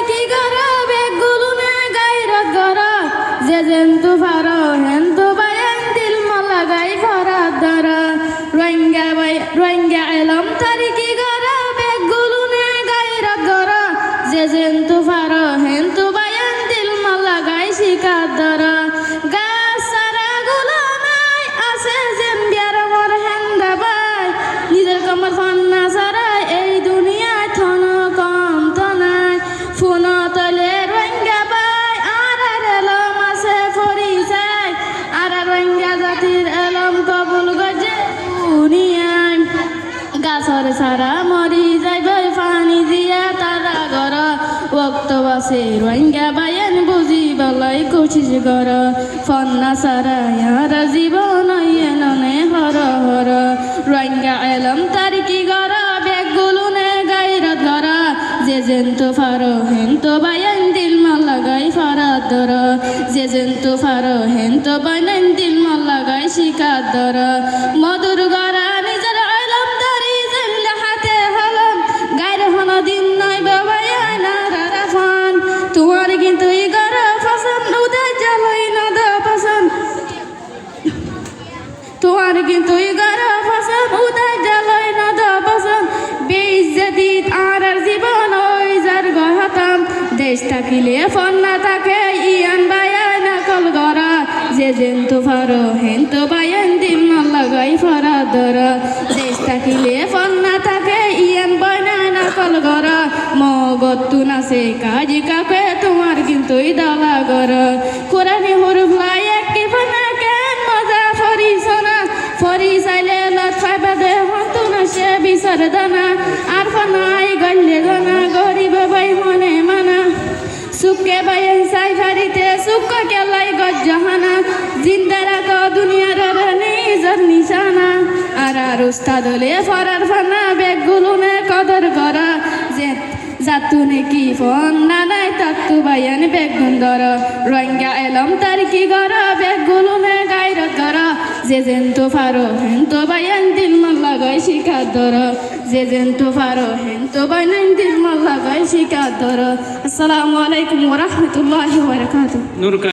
কি গরা বেগুলো নে গায়রত গরা যে জেন্তু ফারো হেন্তু বায়ান দিল মালা গাই ফরাত দরা রোহিঙ্গা এলম তারি কি গরা বেগুলো নে গায়রত গরা যে জেন্তু ফারো হেন্তু বায়ান দিল মালা গাই শিকাত দরা গাছ সারা গুলো নাই আছে যেন বিয়ার মর হেন্দা বাই নিজের কমর ফান্না সারা এই দুনিয়ায় থন কম তো নাই ফোন তলে রোহিঙ্গা বাই আর এলম আছে পরিচয় আর রোহিঙ্গা জাতির এলম কবুল গজে দুনিয়ায় গাছর সারা মরি যাইব পানি দিয়া তারা গর ওক্ত বাসে রোহিঙ্গা বায়ান বুঝি বলাই কোশিশ গর ফন্না সারা ইয়ার জীবন এলনে হর হর রোহিঙ্গা এলম তার কি গর বেগুলো নে গায়রত গর যে জেন্তু ফারো হেন্তু বায়ান দিল মাল্লা গাই ফরাত দর যে জেন্তু ফারো হেন্তু বায়ান দিল মাল্লা গাই শিকাত দর মধুর গরা নিজের এলম দারি জেলে হাতে হলম গায়ের হন দিন নয় বাবাই না রারা ফান তোমার কিন্তু ই গর ফসন উদয় জ্বালাই না দ পসন তোমার কিন্তু ই গর ফসন উদয় জ্বালাই না দ পসন বেইজ্জতি আর জীবন ওই যার গহতাম দেশ থাকিলে ফন্না থাকে ইয়ান বায়ান কল গরা যে জেন্তু ফারো হেন্তু বায়ান দিল মাল্লা গাই ফরাত দরা দেশ থাকিলে ফন্না থাকে ইয়ান বায়ান কল গরা মগত্তু নাসে কাজ কাকে তোমার কিন্তু দালা গরা কোরআনে হরফ লাই একই ফানা কেন মজা ফরিসনা ফরিসাইলে লত ফাইবাদে হন্তু না সে বিচার দানা আর ফানাই গল্লে দানা গরিব বাই মনে মানা সুখে বায়ান সাই ফারিতে সুখ কেলাই গজ্জাহানা জিন্দা রাখ দুনিয়ার নিজর নিশানা আর উস্তাদ হলে ফরার ফানা বেগুলো নে কদর করা যে জাতুনে কি ফোন না নাই তাত্তু বায়ান বেগুন দর রোহিঙ্গা এলম তার কি গরা বেগুলো নে গায়রত গরা যে জেন্তু ফারো হেন্তু বায়ান দিল মাল্লা গাই শিকাত দর যে জেন্তু ফারো হেন্তু বায়ান দিল মাল্লা গাই শিকাত দর আসসালামু আলাইকুম ওয়া রাহমাতুল্লাহি ওয়া বারাকাতুহু।